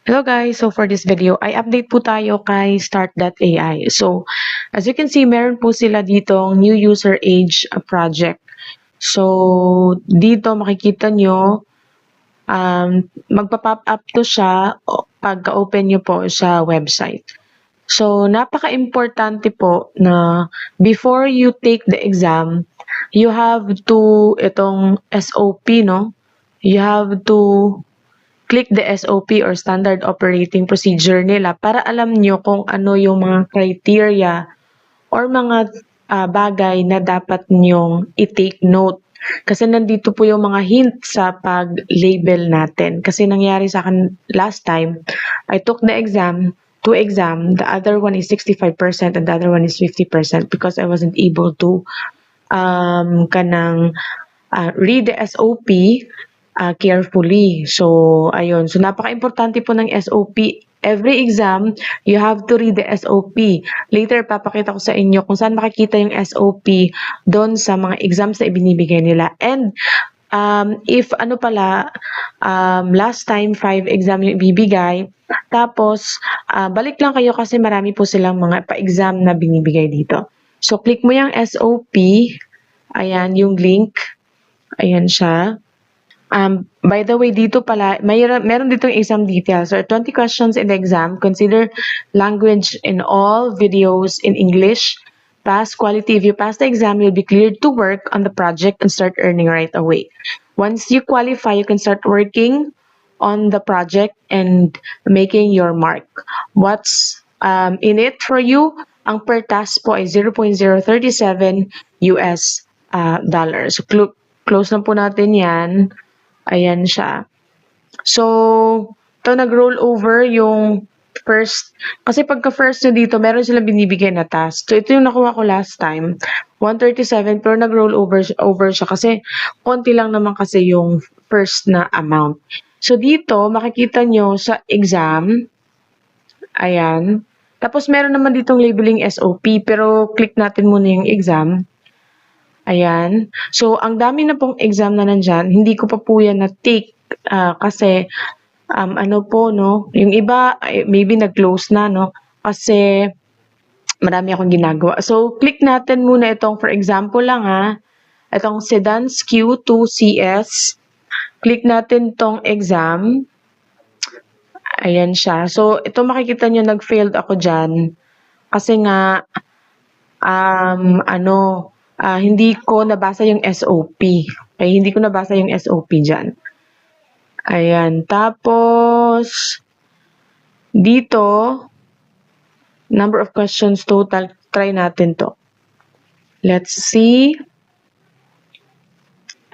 Hello guys, so for this video ay update po tayo kay Start.ai. So as you can see, meron po sila ditong new user age project. So dito makikita nyo, magpa-pop up to siya pagka-open nyo po sa website. So napaka-importante po na before you take the exam, you have to, itong SOP, no? You have to click the SOP or Standard Operating Procedure nila para alam nyo kung ano yung mga criteria or mga bagay na dapat nyong i-take note. Kasi nandito po yung mga hint sa pag-label natin. Kasi nangyari sa akin last time, I took the exam, two exam, the other one is 65% and the other one is 50% because I wasn't able to read the SOP carefully. So, ayun. So, napaka-importante po ng SOP. Every exam, you have to read the SOP. Later, papakita ko sa inyo kung saan makikita yung SOP doon sa mga exams na ibinibigay nila. And, if last time, 5 exam yung ibibigay, tapos, balik lang kayo kasi marami po silang mga pa-exam na binibigay dito. So, click mo yung SOP. Ayan, yung link. Ayan siya. By the way, dito pala, meron ditong exam details. There are 20 questions in the exam. Consider language in all videos in English. Pass quality. If you pass the exam, you'll be cleared to work on the project and start earning right away. Once you qualify, you can start working on the project and making your mark. What's in it for you? Ang per task po ay 0.037 US dollars. So, close na po natin yan. Ayan siya. So, ito nag-roll over yung first. Kasi pagka first nyo dito, meron silang binibigay na task. So, ito yung nakuha ko last time. 137, pero nag-roll over siya kasi konti lang naman kasi yung first na amount. So, dito, makikita nyo sa exam. Ayan. Tapos, meron naman ditong labeling SOP, pero click natin muna yung exam. Ayan. So, ang dami na pong exam na nandyan. Hindi ko pa po yan na-take kasi yung iba maybe nag-close na, no? Kasi marami akong ginagawa. So, click natin muna itong, for example lang itong Sedans Q2CS. Click natin tong exam. Ayan siya. So, ito makikita nyo, nag-failed ako dyan. Kasi nga, hindi ko nabasa yung SOP. Okay, hindi ko nabasa yung SOP dyan. Ayan. Tapos, dito, number of questions total. Try natin to. Let's see.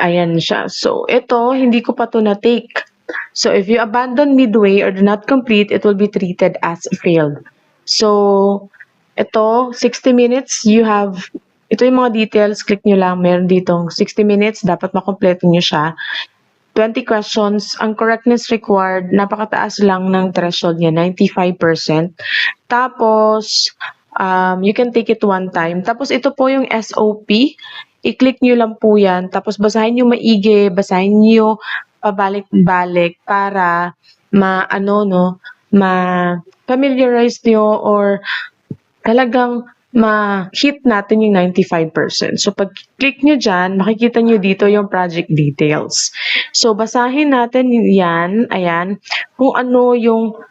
Ayan siya. So, ito, hindi ko pa to na-take. So, if you abandon midway or do not complete, it will be treated as failed. So, ito, 60 minutes, ito yung mga details, click nyo lang, meron ditong 60 minutes, dapat makompleto nyo siya. 20 questions, ang correctness required, napakataas lang ng threshold niya, 95%. Tapos, you can take it one time. Tapos, ito po yung SOP. I-click nyo lang po yan. Tapos, basahin nyo maigi, basahin nyo pabalik-balik para ma-familiarize nyo or talagang ma-hit natin yung 95%. So, pag click nyo dyan, makikita nyo dito yung project details. So, basahin natin yan, ayan, kung ano yung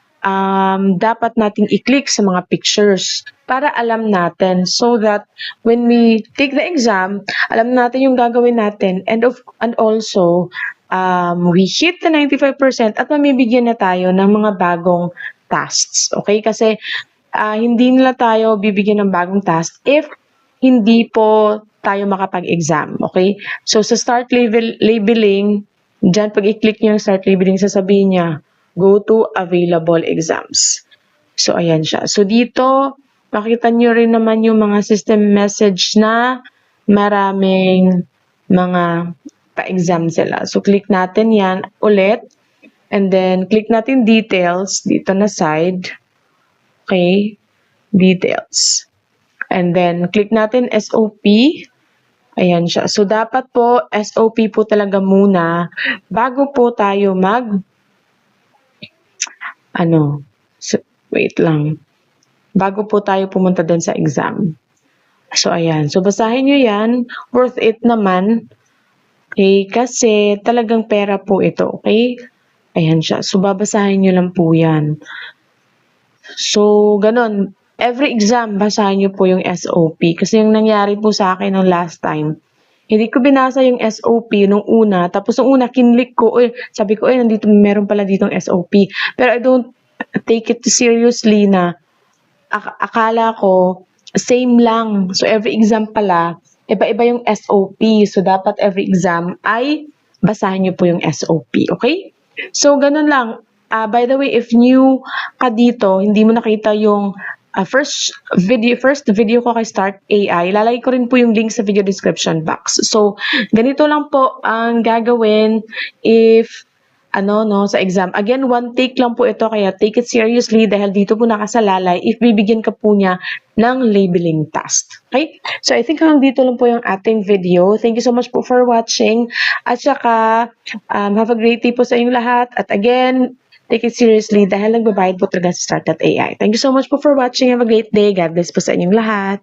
dapat nating i-click sa mga pictures para alam natin so that when we take the exam, alam natin yung gagawin natin and also, we hit the 95% at mamibigyan na tayo ng mga bagong tasks. Okay? Kasi hindi nila tayo bibigyan ng bagong task if hindi po tayo makapag-exam. Okay? So, sa start labeling, dyan pag i-click nyo yung start labeling, sasabihin niya, go to available exams. So, ayan siya. So, dito, makita nyo rin naman yung mga system message na maraming mga pa-exam sila. So, click natin yan ulit. And then, click natin details dito na side. Okay, details. And then, click natin SOP. Ayan siya. So, dapat po, SOP po talaga muna bago po tayo wait lang. Bago po tayo pumunta doon sa exam. So, ayan. So, basahin nyo yan. Worth it naman. Okay? Kasi talagang pera po ito. Okay? Ayan siya. So, babasahin nyo lang po yan. So, ganun. Every exam, basahin nyo po yung SOP. Kasi yung nangyari po sa akin ng last time, hindi ko binasa yung SOP nung una. Tapos nung una, kinlik ko. Sabi ko, nandito, meron pala ditong SOP. Pero I don't take it seriously na akala ko same lang. So every exam pala, iba-iba yung SOP. So dapat every exam ay basahin niyo po yung SOP. Okay? So ganun lang. By the way, if new ka dito, hindi mo nakita yung first video ko kay Start AI, lalagay ko rin po yung link sa video description box. So, ganito lang po ang gagawin if sa exam. Again, one take lang po ito, kaya take it seriously dahil dito po nakasalalay if bibigyan ka po niya ng labeling task. Okay? So, I think hanggang dito lang po yung ating video. Thank you so much po for watching. At saka, have a great day po sa inyong lahat. At again, take it seriously dahil nagbabayad po talaga sa Start.ai. Thank you so much po for watching. Have a great day. God bless po sa inyong lahat.